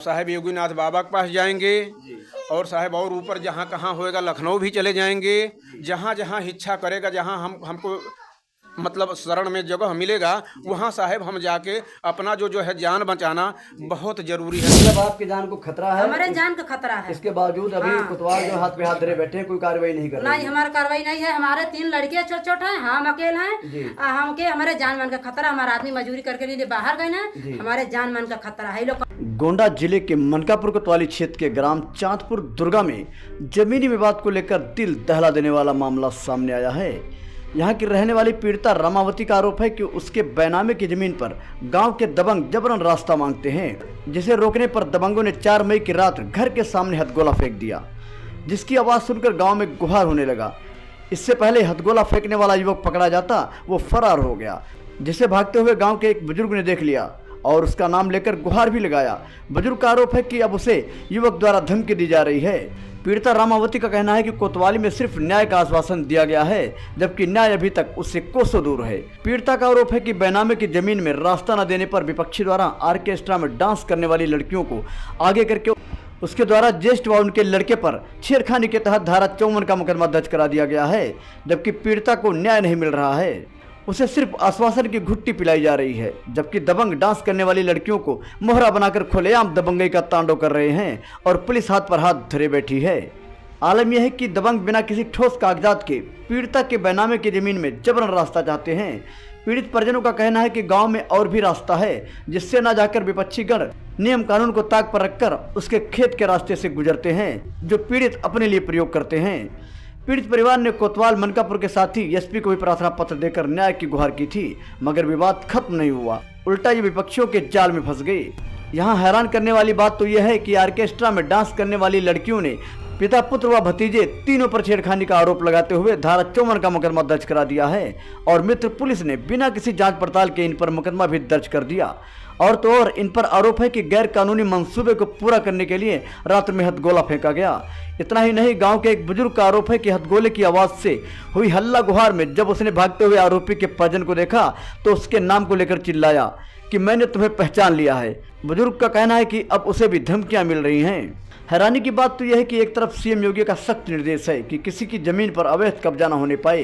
साहेब योगीनाथ बाबा के पास जाएंगे और साहेब और ऊपर जहाँ कहाँ होएगा लखनऊ भी चले जाएंगे। जहाँ जहाँ इच्छा करेगा, जहाँ हमको मतलब शरण में जगह मिलेगा, वहाँ साहेब हम जाके अपना जो है जान बचाना बहुत जरूरी है। जब आपकी जान को खतरा है, हमारे जान का खतरा है, इसके बावजूद अभी कोतवाल जो हाथ पे हाथ धरे बैठे हैं, कोई कार्रवाई नहीं कर रहे। नहीं, हमारा कार्रवाई नहीं है। हमारे 3 लड़के छोटे छोटे हैं, हम अकेले हैं। हमके हमारे जान मान का खतरा। हमारा आदमी मजदूरी करके लिए बाहर गए ना, हमारे जान मान का खतरा है। लोग गोंडा जिले के मनकापुर कोतवाली क्षेत्र के ग्राम चांदपुर दुर्गा में जमीनी विवाद को लेकर दिल दहला देने वाला मामला सामने आया है। यहाँ की रहने वाली पीड़िता रामावती का आरोप है कि उसके बैनामे की जमीन पर गांव के दबंग जबरन रास्ता मांगते हैं, जिसे रोकने पर दबंगों ने 4 मई की रात घर के सामने हथगोला फेंक दिया, जिसकी आवाज़ सुनकर गांव में गुहार होने लगा। इससे पहले हथगोला फेंकने वाला युवक पकड़ा जाता, वो फरार हो गया, जिसे भागते हुए गांव के एक बुजुर्ग ने देख लिया और उसका नाम लेकर गुहार भी लगाया। बुजुर्ग का आरोप है कि अब उसे युवक द्वारा धमकी दी जा रही है। पीड़िता रामावती का कहना है कि कोतवाली में सिर्फ न्याय का आश्वासन दिया गया है, जबकि न्याय अभी तक उससे कोसों दूर है। पीड़िता का आरोप है कि बैनामे की जमीन में रास्ता न देने पर विपक्षी द्वारा ऑर्केस्ट्रा में डांस करने वाली लड़कियों को आगे करके उसके द्वारा ज्येष्ठ व उनके लड़के पर छेड़खानी के तहत धारा 54 का मुकदमा दर्ज करा दिया गया है, जबकि पीड़िता को न्याय नहीं मिल रहा है। उसे सिर्फ आश्वासन की घुट्टी पिलाई जा रही है, जबकि दबंग डांस करने वाली लड़कियों को मोहरा बनाकर खुलेआम दबंगई का तांडव कर रहे हैं और पुलिस हाथ पर हाथ धरे बैठी है। आलम यह है कि दबंग बिना किसी ठोस कागजात के पीड़िता के बैनामे की जमीन में जबरन रास्ता चाहते हैं। पीड़ित परिजनों का कहना है कि गांव में और भी रास्ता है, जिससे न जाकर विपक्षी गण नियम कानून को ताक पर रखकर उसके खेत के रास्ते से गुजरते हैं, जो पीड़ित अपने लिए प्रयोग करते हैं। पीड़ित परिवार ने कोतवाल मनकापुर के साथ ही एसपी को भी प्रार्थना पत्र देकर न्याय की गुहार की थी, मगर विवाद खत्म नहीं हुआ, उल्टा ये विपक्षियों के जाल में फंस गई। यहाँ हैरान करने वाली बात तो यह है कि ऑर्केस्ट्रा में डांस करने वाली लड़कियों ने पिता, पुत्र व भतीजे तीनों पर छेड़खानी का आरोप लगाते हुए धारा 54 का मुकदमा दर्ज करा दिया है और मित्र पुलिस ने बिना किसी जांच पड़ताल के इन पर मुकदमा भी दर्ज कर दिया। और तो और इन पर आरोप है कि गैर कानूनी मंसूबे को पूरा करने के लिए रात में हथगोला फेंका गया। इतना ही नहीं, गांव के एक बुजुर्ग का आरोप है कि हथगोले की आवाज से हुई हल्ला गुहार में जब उसने भागते हुए आरोपी के परिजन को देखा तो उसके नाम को लेकर चिल्लाया कि मैंने तुम्हें पहचान लिया है। बुजुर्ग का कहना है कि अब उसे भी धमकियां मिल रही हैं। हैरानी की बात तो यह है कि एक तरफ सीएम योगी का सख्त निर्देश है कि किसी की जमीन पर अवैध कब्जा न होने पाए,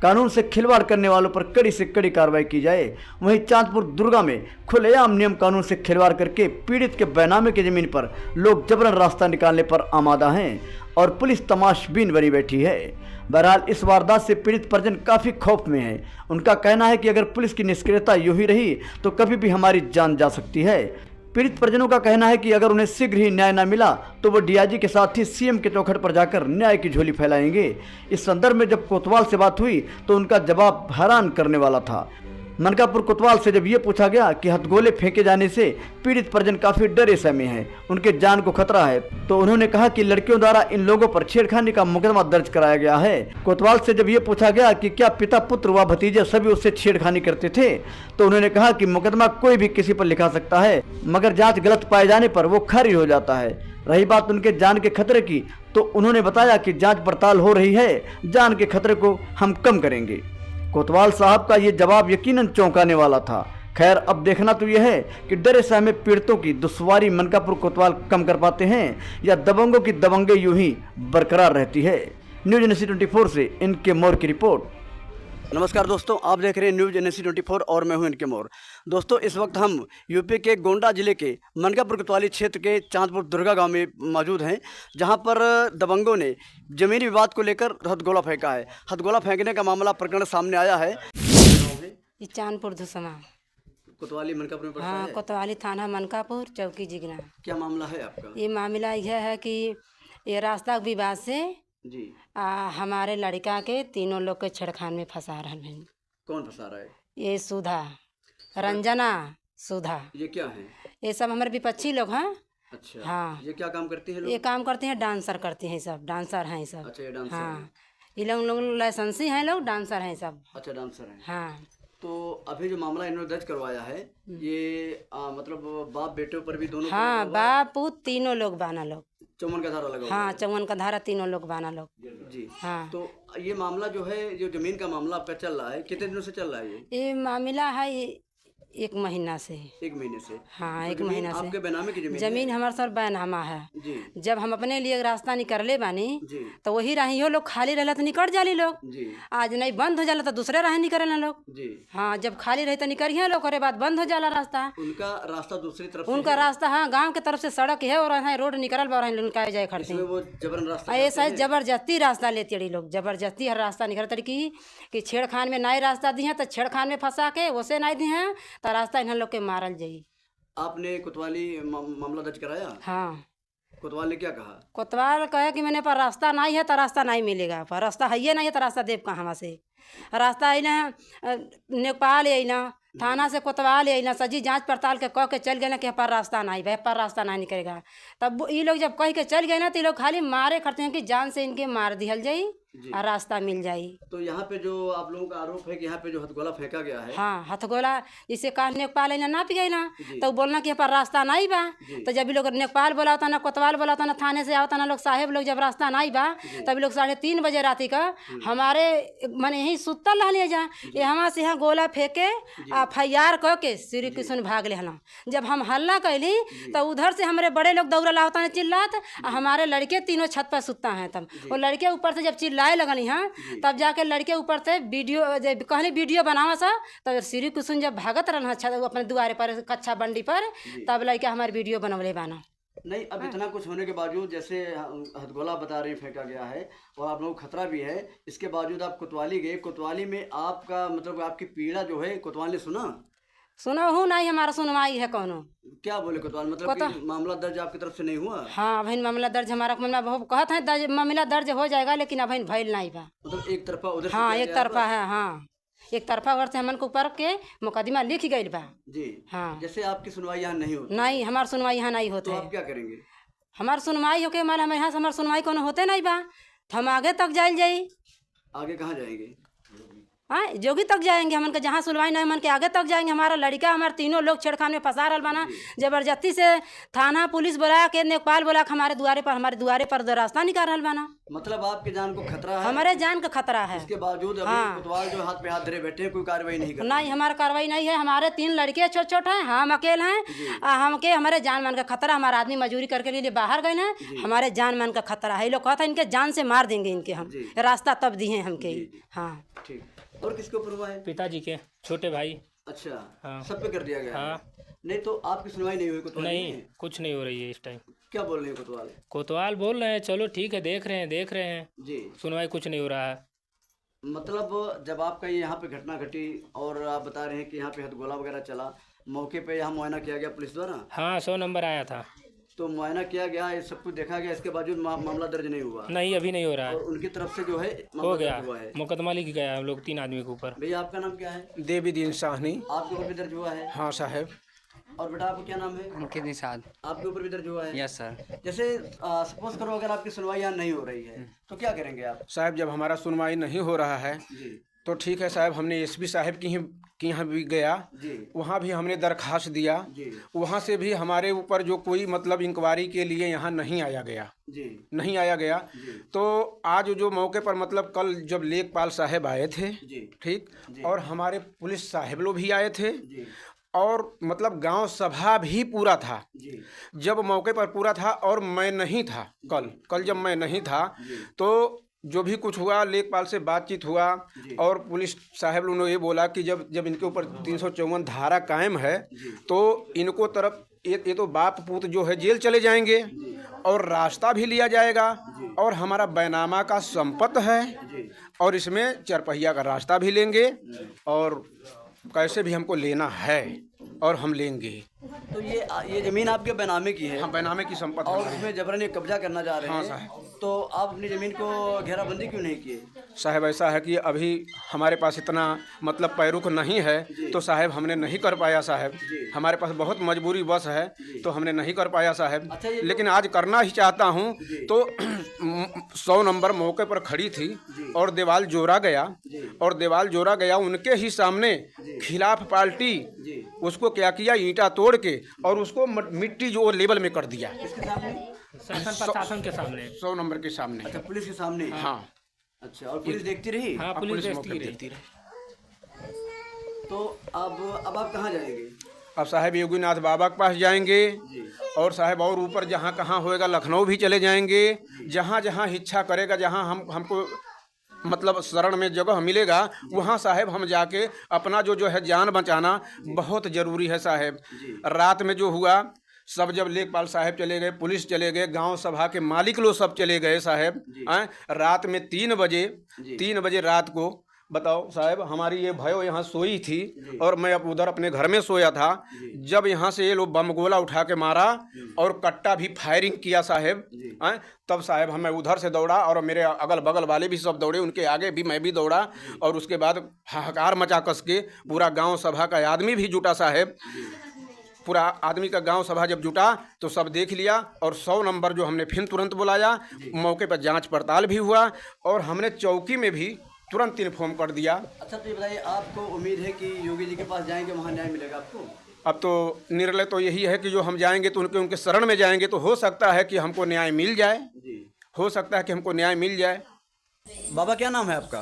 कानून से खिलवाड़ करने वालों पर कड़ी से कड़ी कार्रवाई की जाए। वहीं चांदपुर दुर्गा में खुलेआम नियम कानून से खिलवाड़ करके पीड़ित के बैनामे की जमीन पर लोग जबरन रास्ता निकालने पर आमादा हैं और पुलिस तमाशबीन बनी बैठी है। बहरहाल इस वारदात से पीड़ित परिजन काफ़ी खौफ में है। उनका कहना है कि अगर पुलिस की निष्क्रियता यूं ही रही तो कभी भी हमारी जान जा सकती है। पीड़ित परिजनों का कहना है कि अगर उन्हें शीघ्र ही न्याय न मिला तो वो डीआईजी के साथ ही सीएम के चौखट पर जाकर न्याय की झोली फैलाएंगे। इस संदर्भ में जब कोतवाल से बात हुई तो उनका जवाब हैरान करने वाला था। मनकापुर कोतवाल से जब ये पूछा गया कि हथगोले फेंके जाने से पीड़ित परिजन काफी डरे सहमे हैं, उनके जान को खतरा है, तो उन्होंने कहा कि लड़कियों द्वारा इन लोगों पर छेड़खानी का मुकदमा दर्ज कराया गया है। कोतवाल से जब ये पूछा गया कि क्या पिता, पुत्र व भतीजे सभी उससे छेड़खानी करते थे, तो उन्होंने कहा कि मुकदमा कोई भी किसी पर लिखा सकता है, मगर जाँच गलत पाए जाने पर वो खारिज हो जाता है। रही बात उनके जान के खतरे की, तो उन्होंने बताया कि जाँच पड़ताल हो रही है, जान के खतरे को हम कम करेंगे। कोतवाल साहब का ये जवाब यकीनन चौंकाने वाला था। खैर, अब देखना तो यह है कि डरे सहमे पीड़ितों की दुश्वारी मनकापुर कोतवाल कम कर पाते हैं या दबंगों की दबंगे यूं ही बरकरार रहती है। न्यूज एनएससी 24 से इनके मोर की रिपोर्ट। नमस्कार दोस्तों, आप देख रहे हैं न्यूज एनएससी 24 और मैं हूं इनके मोर। दोस्तों, इस वक्त हम यूपी के गोंडा जिले के मनकापुर कोतवाली क्षेत्र के चांदपुर दुर्गा गांव में मौजूद हैं, जहां पर दबंगों ने जमीनी विवाद को लेकर हथगोला फेंका है। हथगोला फेंकने का मामला प्रकरण सामने आया है। चांदपुर धुसमा कोतवाली मनकापुर में पड़ता है। कोतवाली थाना मनकापुर, चौकी जिगना। क्या मामला है आपका? ये मामला यह है कि ये रास्ता विवाद से जी हमारे लड़का के तीनों लोग के छेड़खान में फंसा रहे हैं। कौन फंसा रहा है? ये सुधा, रंजना, सुधा, ये क्या है? ये सब हमारे विपक्षी लोग हैं। अच्छा, हाँ, ये क्या काम करती है? ये काम करते हैं, डांसर करते हैं, सब डांसर हैं सब। अच्छा, ये डांसर हाँ, ये लोग लाइसेंसी हैं, लोग डांसर हैं सब। अच्छा, डांसर हैं। हाँ, तो अभी जो मामला इन्होंने दर्ज करवाया है, ये मतलब बाप बेटे पर भी दोनों? हाँ, बाप पुत तीनों लोग बाना लोग। 54 का धारा लगा हुआ हाँ, 54 का धारा तीनों लोग बाना लोग। जी हाँ, तो ये मामला जो है, जो जमीन का मामला आपका चल रहा है, कितने दिनों से चल रहा है ये? ये मामला है 1 महीना से। 1 महीने से? हाँ, तो 1 जमीन महीना से आपके बेनामे की जमीन हमारे सर बैनामा है। जी जब हम अपने लिए रास्ता निकलले बानी जी तो वही राहियो लोग खाली रहला तो निकल जाली लोग, जी आज नहीं बंद हो जाला तो दूसरे राह निकले लोग। जी। हाँ, जब खाली रही तो निकलिए लोग, और बाद बंद हो जाला रास्ता। उनका रास्ता दूसरी तरफ से उनका है? रास्ता हाँ गांव के तरफ से सड़क है और यहाँ रोड निकल बा रहा उनका जाए खड़ते इसमें वो जबरन रास्ता ऐसा करते हैं? जबरदस्ती रास्ता लेती रही लोग, जबरदस्ती हर रास्ता निकल तरीकी कि छेड़खान में नए रास्ता दी हैं तो छेड़खान में फंसा के उसे नहीं दी हैं तो रास्ता इन लोग के मारल जाई। आपने कोतवाली मामला दर्ज कराया? हाँ, कोतवाल ने क्या कहा? कोतवाल कहे कि मैंने पर रास्ता नहीं है तो रास्ता नहीं मिलेगा, पर रास्ता है ही नहीं है तो रास्ता देव कहाँ से। रास्ता अना नेपाल अना थाना से कोतवाल अना सजी जांच पड़ताल के कह के चल गए ना कि पर रास्ता नहीं भाई, पर रास्ता नहीं निकलेगा। तब ये लोग जब कह के चल गए ना तो ये लोग खाली मारे करते हैं कि जान से इनके मार दिहल जाई और रास्ता मिल जाई। तो यहाँ पे जो आप लोगों का आरोप है कि यहाँ पे जो हथगोला फेंका गया है? हाँ, हथगोला जिसे कहा नेपाल अना ना पिए ना तो बोलना कि पर रास्ता नहीं बा। तो जब ये लोग नेपाल बोला होता ना कोतवाल बोला होता ना थाने से आता ना लोग साहेब लोग जब रास्ता नहीं बा तब लोग 3:30 बजे रात का हमारे मन यही सुतल रह जा ये हमारे से यहाँ गोला फेंके FIR कह के श्री कृष्ण भाग ले हला। जब हम हल्ला कैली तो उधर से हमारे बड़े लोग दौड़ा होता चिल्लात, हमारे लड़के तीनों छत पर सुतता है। तब वो लड़के ऊपर से जब चिल्लाए लगली हाँ तब जाके लड़के ऊपर से वीडियो कहले वीडियो बनावा सा, तब श्री कृष्ण जब भागत रहना अपने दुआरे पर कच्चा बंडी पर तब लड़के हमारे वीडियो बनवले बाना। नहीं, अब इतना कुछ होने के बावजूद जैसे हथगोला बता रही फेंका गया है और आप लोगों को खतरा भी है, इसके बावजूद आप कोतवाली गए। कोतवाली में आपका मतलब आपकी पीड़ा जो है कोतवाल ने सुना हूँ नहीं, हमारा सुनवाई है कौनो। क्या बोले कोतवाल? मतलब कि मामला दर्ज आपकी तरफ से नहीं हुआ? हाँ भाई, मामला दर्ज हमारा बहुत कहते हैं दर्ज मामला दर्ज हो जाएगा लेकिन अभी भइल नहीं बा। मतलब एक तरफा उधर? हाँ, एक तरफा है। हाँ, एक तरफा उधर से हमन को ऊपर के मुकदमा लिख गई बा जी। हाँ, जैसे आपकी सुनवाई यहाँ नहीं होती? नहीं, हमारी सुनवाई यहाँ नहीं होती तो है। आप क्या करेंगे? हमारी सुनवाई होके हमारे यहाँ से हमारी सुनवाई कोनो होते नहीं बा तो हम आगे तक जाइल जाई। आगे कहाँ जाएंगे? हाँ, जोगी तक जाएंगे हमन के, जहाँ सुनवाई नहीं मन के आगे तक जाएंगे। हमारा लड़का हमारे तीनों लोग छेड़खान में फंसा रहा बना, जबरदस्ती से थाना पुलिस बुला के नेपाल बुला के हमारे द्वारे पर रास्ता निकाल रहा बना। मतलब आपकी जान को खतरा है? हमारे जान का खतरा है। इसके बावजूद अभी कोतवाल जो हाथ पे हाथ धरे बैठे हैं, कोई कार्रवाई नहीं कर? नहीं, हमारा कार्रवाई नहीं है। हमारे 3 लड़के छोटे छोटे हैं, हम अकेले हैं। हमके हमारे जान मान का खतरा, हमारा आदमी मजदूरी करके लिए बाहर गए ना, हमारे जान मान का खतरा है। ये लोग कहता है इनके जान से मार देंगे इनके, हम रास्ता तब दिए हमके। हाँ, ठीक। और किसके ऊपर हुआ है? पिताजी के छोटे भाई। अच्छा, हाँ। सब पे कर दिया गया? हाँ। नहीं तो आपकी सुनवाई नहीं हुई कोतवाल? नहीं, कुछ नहीं हो रही है इस टाइम। क्या बोल रहे हैं कोतवाल? कोतवाल बोल रहे हैं चलो ठीक है, देख रहे हैं जी। सुनवाई कुछ नहीं हो रहा है। मतलब जब आपका ये यहाँ पे घटना घटी और आप बता रहे हैं कि यहाँ पे हथगोला वगैरह चला, मौके पे यहाँ मुआयना किया गया पुलिस द्वारा? हाँ, 100 नंबर आया था। तो मुआयना किया गया, ये सब कुछ देखा गया, इसके बावजूद मामला दर्ज नहीं हुआ? नहीं, अभी नहीं हो रहा है। और उनकी तरफ से जो है हो गया, हुआ है, मुकदमा लिख गया हम लोग 3 आदमी के ऊपर। भैया आपका नाम क्या है? देवीदीन साहनी। आपके ऊपर भी दर्ज हुआ है? हाँ साहब। और बेटा आपका क्या नाम है? अंकित निषाद। आपके ऊपर भी दर्ज हुआ है? Yes sir. जैसे सपोज करो अगर आपकी सुनवाई यहाँ नहीं हो रही है तो क्या करेंगे आप? साहब जब हमारा सुनवाई नहीं हो रहा है जी तो ठीक है साहब, हमने एसपी साहब की यहाँ भी गया, जी वहाँ भी हमने दरखास्त दिया। जी वहाँ से भी हमारे ऊपर जो कोई मतलब इंक्वायरी के लिए यहाँ नहीं आया गया, जी नहीं आया गया। तो आज जो मौके पर मतलब कल जब लेखपाल साहब आए थे, जी ठीक, जी। और हमारे पुलिस साहब लोग भी आए थे, जी और मतलब गांव सभा भी पूरा था। जी जब मौके पर पूरा था और मैं नहीं था, कल जब मैं नहीं था तो जो भी कुछ हुआ लेखपाल से बातचीत हुआ और पुलिस साहब लोगों ने ये बोला कि जब इनके ऊपर 354 धारा कायम है तो इनको तरफ ये तो बाप पूत जो है जेल चले जाएंगे और रास्ता भी लिया जाएगा और हमारा बैनामा का संपत्ति है और इसमें 4 पहिया का रास्ता भी लेंगे और कैसे भी हमको लेना है और हम लेंगे। तो ये जमीन आपके बैनामे की है? हाँ, बैनामे की संपत्ति और उसमें जबरन कब्जा करना चाह रहे हैं। साहब। तो आप अपनी ज़मीन को घेराबंदी क्यों नहीं किए? साहब ऐसा है कि अभी हमारे पास इतना मतलब पैरुख नहीं है तो साहब हमने नहीं कर पाया साहब, हमारे पास बहुत मजबूरी बस है तो हमने नहीं कर पाया साहब। अच्छा, लेकिन आज करना ही चाहता हूँ। तो 100 नंबर मौके पर खड़ी थी और दीवार जोड़ा गया उनके ही सामने खिलाफ पार्टी उसको क्या किया, ईंटा तोड़ के और उसको मिट्टी जो लेवल में कर दिया। किसके सामने? शासन प्रशासन के सामने, 100 नंबर के सामने। अच्छा, पुलिस के सामने? हाँ। अच्छा, और पुलिस देखती रही? हाँ, पुलिस मौके देखती पे रही। देखती रही। तो अब आप कहाँ जाएंगे? अब साहब योगीनाथ बाबा के पास जाएंगे और साहब और ऊपर जहाँ कहाँ होएगा लखनऊ भी चले जाएंगे। जहाँ जहाँ इच्छा करेगा, जहाँ हमको मतलब शरण में जगह मिलेगा, वहाँ साहब हम जाके अपना जो है जान बचाना बहुत ज़रूरी है साहब। रात में जो हुआ सब, जब लेखपाल साहब चले गए, पुलिस चले गए, गांव सभा के मालिक लोग सब चले गए साहब। रात में 3 बजे रात को बताओ साहब, हमारी ये भयो यहाँ सोई थी और मैं अब उधर अपने घर में सोया था। जब यहाँ से ये लोग बम गोला उठा के मारा और कट्टा भी फायरिंग किया साहब, तब साहब हमें उधर से दौड़ा और मेरे अगल बगल वाले भी सब दौड़े, उनके आगे भी मैं भी दौड़ा और उसके बाद हाहाकार मचा कस के पूरा गांव सभा का आदमी भी जुटा साहब। पूरा आदमी का गांव सभा जब जुटा तो सब देख लिया और 100 नंबर जो हमने फिर तुरंत बुलाया, मौके पर जांच पड़ताल भी हुआ और हमने चौकी में भी तुरंत इन्फॉर्म कर दिया। अच्छा, तो ये बताइए, आपको उम्मीद है कि योगी जी के पास जाएंगे वहाँ न्याय मिलेगा आपको? अब तो निर्णय तो यही है कि जो हम जाएंगे तो उनके शरण में जाएंगे तो हो सकता है कि हमको न्याय मिल जाए, हो सकता है कि हमको न्याय मिल जाए। बाबा क्या नाम है आपका?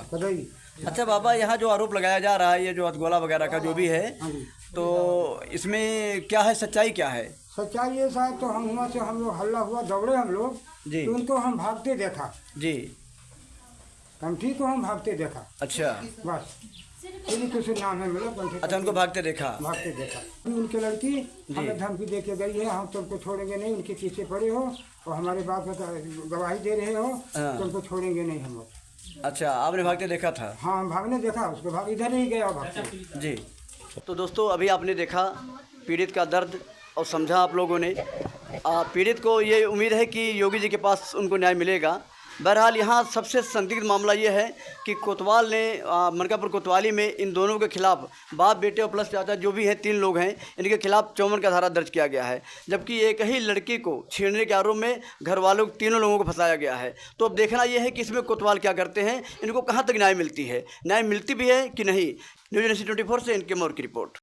अच्छा बाबा, यहाँ जो आरोप लगाया जा रहा है, ये जो हथगोला वगैरह का जो भी है, तो इसमें क्या है, सच्चाई क्या है? सच्चाई ये साहब, तो हम वहाँ से हम लोग हल्ला हुआ, दौड़े हम लोग जी, तो उनको हम भागते देखा जी, कंठी को हम भागते देखा। अच्छा, बस इन्हीं कुछ नाम है मिला कंठी। अच्छा, उनको भागते देखा? भागते देखा। उनकी लड़की हमें धमकी दे के गई है, हम तुमको छोड़ेंगे नहीं, उनके पीछे पड़े हो और हमारे बात का गवाही दे रहे हो, तुमको छोड़ेंगे नहीं हम लोग। अच्छा, आपने भागते देखा था? हाँ, हम भागने देखा, उसको भाग इधर ही गया भागते। जी। तो दोस्तों, अभी आपने देखा पीड़ित का दर्द और समझा आप लोगों ने। पीड़ित को ये उम्मीद है कि योगी जी के पास उनको न्याय मिलेगा। बहरहाल यहाँ सबसे संदिग्ध मामला ये है कि कोतवाल ने मनकापुर कोतवाली में इन दोनों के खिलाफ, बाप बेटे और प्लस चाचा जो भी हैं, 3 लोग हैं, इनके खिलाफ 54 का धारा दर्ज किया गया है। जबकि एक ही लड़की को छेड़ने के आरोप में घर वालों 3 लोगों को फंसाया गया है। तो अब देखना यह है कि इसमें कोतवाल क्या करते हैं, इनको कहाँ तक न्याय मिलती है, न्याय मिलती भी है कि नहीं। न्यूज़ 24 से इनके मोर की रिपोर्ट।